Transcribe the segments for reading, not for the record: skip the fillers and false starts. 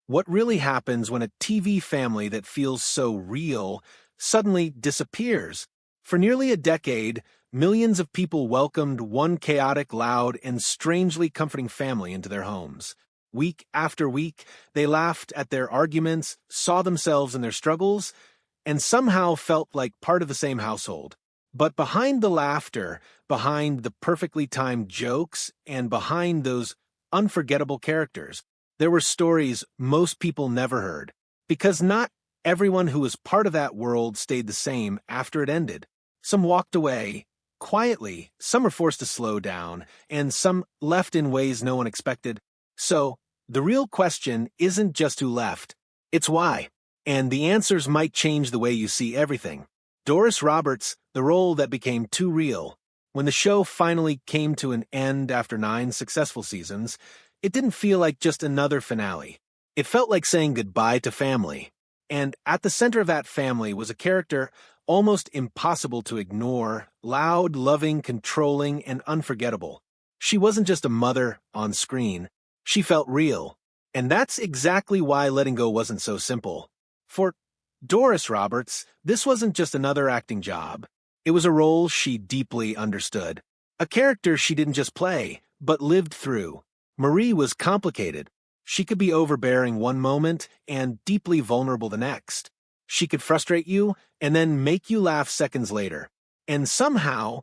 What really happens when a TV family that feels so real suddenly disappears? For nearly a decade, millions of people welcomed one chaotic, loud, and strangely comforting family into their homes. Week after week, they laughed at their arguments, saw themselves in their struggles, and somehow felt like part of the same household. But behind the laughter, behind the perfectly timed jokes, and behind those unforgettable characters, there were stories most people never heard. Because not everyone who was part of that world stayed the same after it ended. Some walked away quietly, some were forced to slow down, and some left in ways no one expected. So, the real question isn't just who left, it's why. And the answers might change the way you see everything. Doris Roberts, the role that became too real. When the show finally came to an end after 9 successful seasons, it didn't feel like just another finale. It felt like saying goodbye to family. And at the center of that family was a character almost impossible to ignore, loud, loving, controlling, and unforgettable. She wasn't just a mother on screen. She felt real. And that's exactly why letting go wasn't so simple. For Doris Roberts, this wasn't just another acting job. It was a role she deeply understood. A character she didn't just play, but lived through. Marie was complicated. She could be overbearing one moment and deeply vulnerable the next. She could frustrate you and then make you laugh seconds later. And somehow,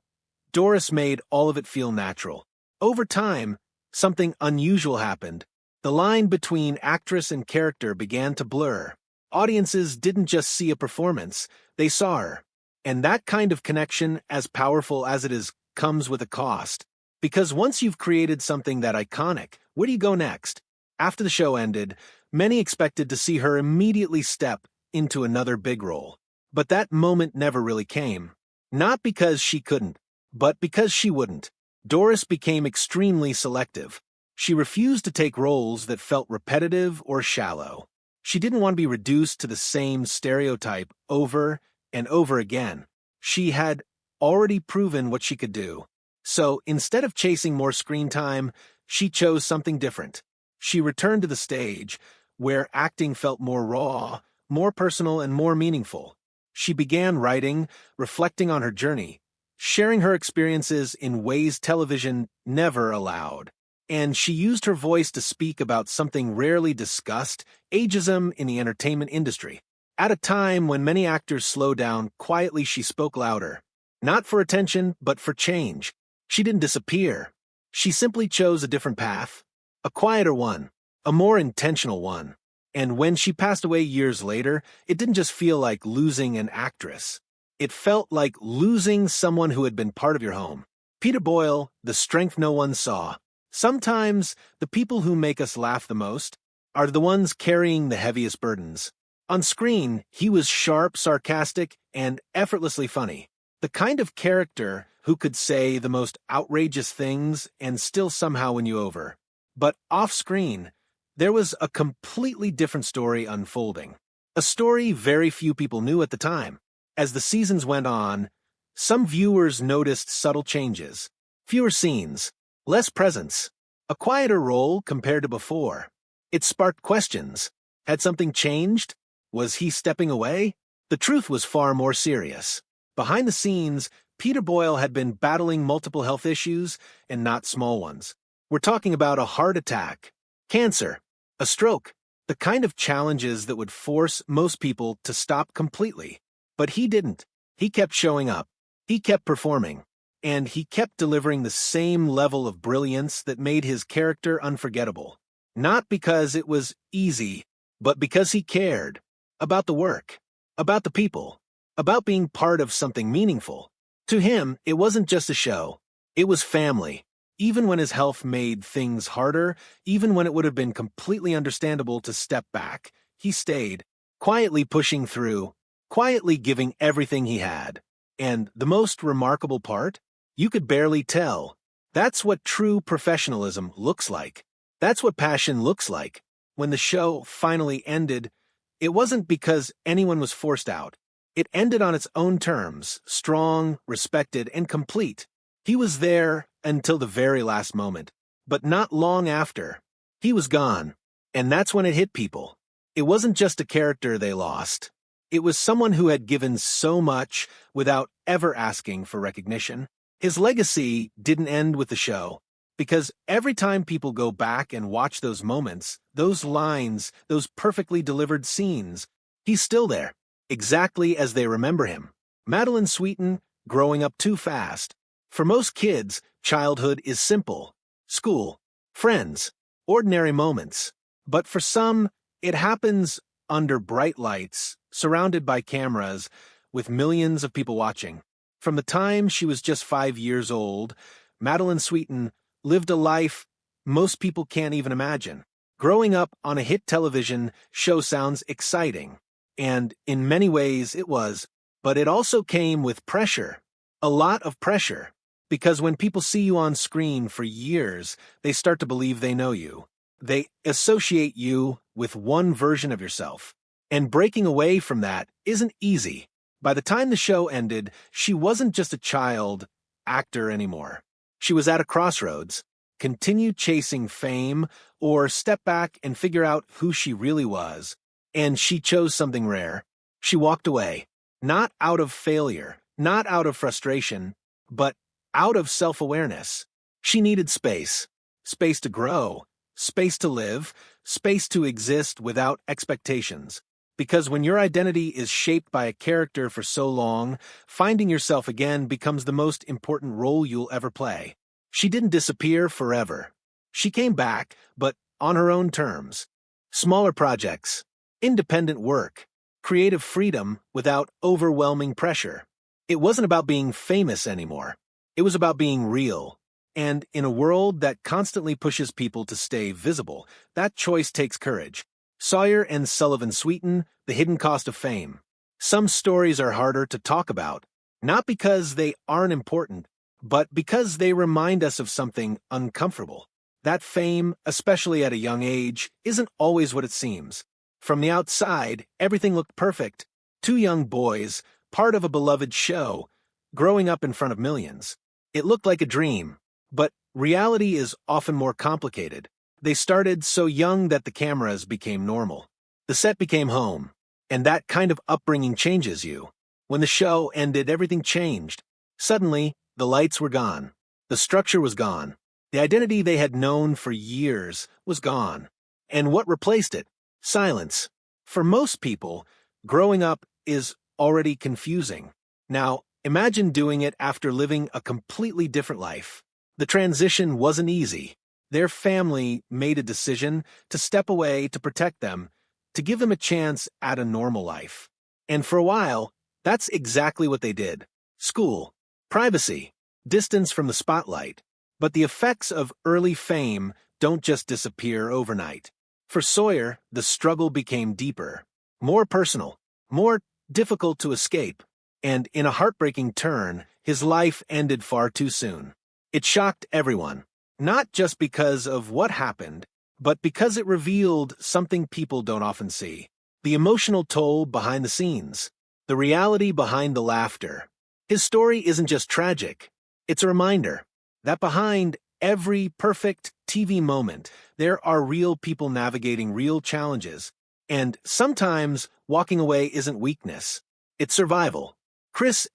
Doris made all of it feel natural. Over time, something unusual happened. The line between actress and character began to blur. Audiences didn't just see a performance, they saw her. And that kind of connection, as powerful as it is, comes with a cost. Because once you've created something that iconic, where do you go next? After the show ended, many expected to see her immediately step into another big role. But that moment never really came. Not because she couldn't, but because she wouldn't. Doris became extremely selective. She refused to take roles that felt repetitive or shallow. She didn't want to be reduced to the same stereotype over and over again. She had already proven what she could do. So instead of chasing more screen time, she chose something different. She returned to the stage, where acting felt more raw, more personal, and more meaningful. She began writing, reflecting on her journey, sharing her experiences in ways television never allowed. And she used her voice to speak about something rarely discussed, ageism in the entertainment industry. At a time when many actors slowed down, quietly she spoke louder. Not for attention, but for change. She didn't disappear. She simply chose a different path. A quieter one. A more intentional one. And when she passed away years later, it didn't just feel like losing an actress. It felt like losing someone who had been part of your home. Peter Boyle, the strength no one saw. Sometimes, the people who make us laugh the most are the ones carrying the heaviest burdens. On screen, he was sharp, sarcastic, and effortlessly funny. The kind of character who could say the most outrageous things and still somehow win you over. But off-screen, there was a completely different story unfolding. A story very few people knew at the time. As the seasons went on, some viewers noticed subtle changes. Fewer scenes. Less presence. A quieter role compared to before. It sparked questions. Had something changed? Was he stepping away? The truth was far more serious. Behind the scenes, Peter Boyle had been battling multiple health issues, and not small ones. We're talking about a heart attack, cancer, a stroke, the kind of challenges that would force most people to stop completely. But he didn't. He kept showing up. He kept performing. And he kept delivering the same level of brilliance that made his character unforgettable. Not because it was easy, but because he cared. About the work. About the people. About being part of something meaningful. To him, it wasn't just a show. It was family. Even when his health made things harder, even when it would have been completely understandable to step back, he stayed, quietly pushing through, quietly giving everything he had. And the most remarkable part? You could barely tell. That's what true professionalism looks like. That's what passion looks like. When the show finally ended, it wasn't because anyone was forced out. It ended on its own terms, strong, respected, and complete. He was there until the very last moment. But not long after, he was gone. And that's when it hit people. It wasn't just a character they lost. It was someone who had given so much without ever asking for recognition. His legacy didn't end with the show, because every time people go back and watch those moments, those lines, those perfectly delivered scenes, he's still there, exactly as they remember him. Meline Sweden, growing up too fast. For most kids, childhood is simple. School, friends, ordinary moments. But for some, it happens under bright lights, surrounded by cameras, with millions of people watching. From the time she was just 5 years old, Meline Sweden lived a life most people can't even imagine. Growing up on a hit television show sounds exciting, and in many ways it was, but it also came with pressure. A lot of pressure. Because when people see you on screen for years, they start to believe they know you. They associate you with one version of yourself. And breaking away from that isn't easy. By the time the show ended, she wasn't just a child actor anymore. She was at a crossroads. Continue chasing fame, or step back and figure out who she really was. And she chose something rare. She walked away. Not out of failure, not out of frustration, but out of self-awareness. She needed space. Space to grow. Space to live. Space to exist without expectations. Because when your identity is shaped by a character for so long, finding yourself again becomes the most important role you'll ever play. She didn't disappear forever. She came back, but on her own terms. Smaller projects, independent work, creative freedom without overwhelming pressure. It wasn't about being famous anymore. It was about being real. And in a world that constantly pushes people to stay visible, that choice takes courage. Sawyer and Sullivan Sweden, The Hidden Cost of Fame. Some stories are harder to talk about, not because they aren't important, but because they remind us of something uncomfortable. That fame, especially at a young age, isn't always what it seems. From the outside, everything looked perfect. Two young boys, part of a beloved show, growing up in front of millions. It looked like a dream, but reality is often more complicated. They started so young that the cameras became normal. The set became home, and that kind of upbringing changes you. When the show ended, everything changed. Suddenly, the lights were gone. The structure was gone. The identity they had known for years was gone. And what replaced it? Silence. For most people, growing up is already confusing. Now, imagine doing it after living a completely different life. The transition wasn't easy. Their family made a decision to step away to protect them, to give them a chance at a normal life. And for a while, that's exactly what they did. School, privacy, distance from the spotlight. But the effects of early fame don't just disappear overnight. For Sawyer, the struggle became deeper, more personal, more difficult to escape. And in a heartbreaking turn, his life ended far too soon. It shocked everyone, not just because of what happened, but because it revealed something people don't often see. The emotional toll behind the scenes, the reality behind the laughter. His story isn't just tragic, it's a reminder that behind every perfect TV moment, there are real people navigating real challenges. And sometimes walking away isn't weakness, it's survival.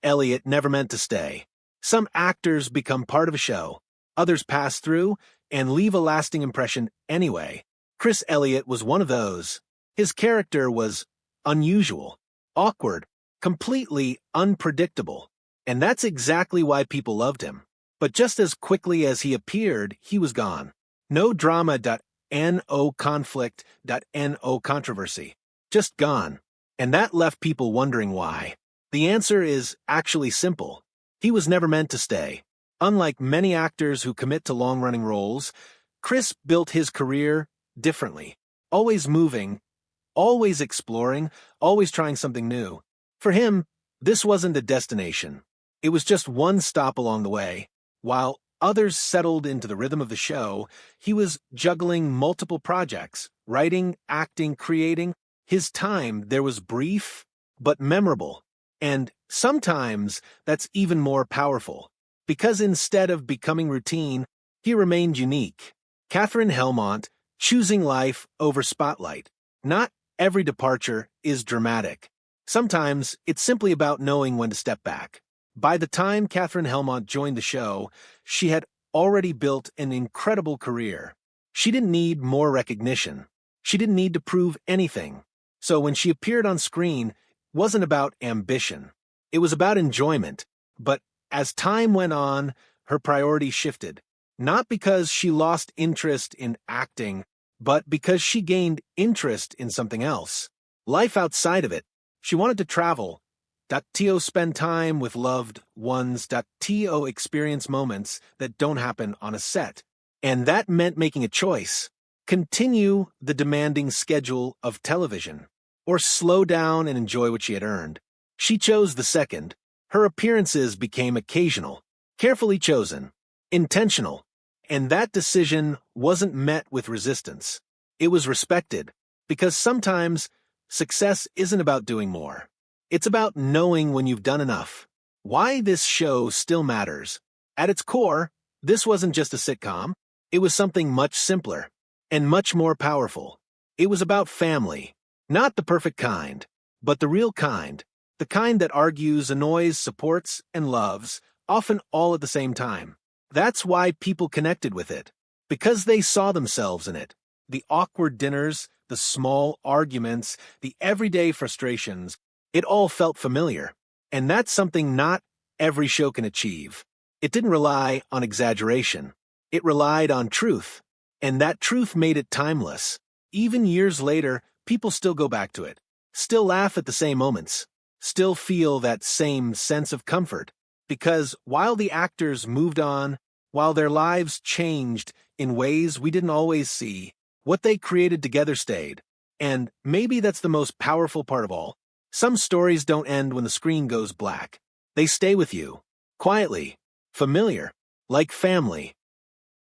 Elliott never meant to stay. Some actors become part of a show, others pass through and leave a lasting impression anyway. Elliott was one of those. His character was unusual, awkward, completely unpredictable. And that's exactly why people loved him. But just as quickly as he appeared, he was gone. No drama.no conflict.no controversy. Just gone. And that left people wondering why. The answer is actually simple. He was never meant to stay. Unlike many actors who commit to long-running roles, Chris built his career differently. Always moving, always exploring, always trying something new. For him, this wasn't a destination. It was just one stop along the way. While others settled into the rhythm of the show, he was juggling multiple projects, writing, acting, creating. His time there was brief, but memorable. And sometimes that's even more powerful, because instead of becoming routine, he remained unique. Helmont, choosing life over spotlight. Not every departure is dramatic. Sometimes it's simply about knowing when to step back. By the time Catherine Helmont joined the show, she had already built an incredible career. She didn't need more recognition. She didn't need to prove anything. So when she appeared on screen, it wasn't about ambition. It was about enjoyment. But as time went on, her priorities shifted. Not because she lost interest in acting, but because she gained interest in something else. Life outside of it. She wanted to travel. To spend time with loved ones. To experience moments that don't happen on a set. And that meant making a choice. Continue the demanding schedule of television, or slow down and enjoy what she had earned. She chose the second. Her appearances became occasional, carefully chosen, intentional, and that decision wasn't met with resistance. It was respected, because sometimes success isn't about doing more. It's about knowing when you've done enough. Why this show still matters. At its core, this wasn't just a sitcom. It was something much simpler and much more powerful. It was about family. Not the perfect kind, but the real kind. The kind that argues, annoys, supports, and loves, often all at the same time. That's why people connected with it. Because they saw themselves in it. The awkward dinners, the small arguments, the everyday frustrations, it all felt familiar. And that's something not every show can achieve. It didn't rely on exaggeration. It relied on truth. And that truth made it timeless. Even years later, people still go back to it. Still laugh at the same moments. Still feel that same sense of comfort. Because while the actors moved on, while their lives changed in ways we didn't always see, what they created together stayed. And maybe that's the most powerful part of all. Some stories don't end when the screen goes black. They stay with you. Quietly. Familiar. Like family.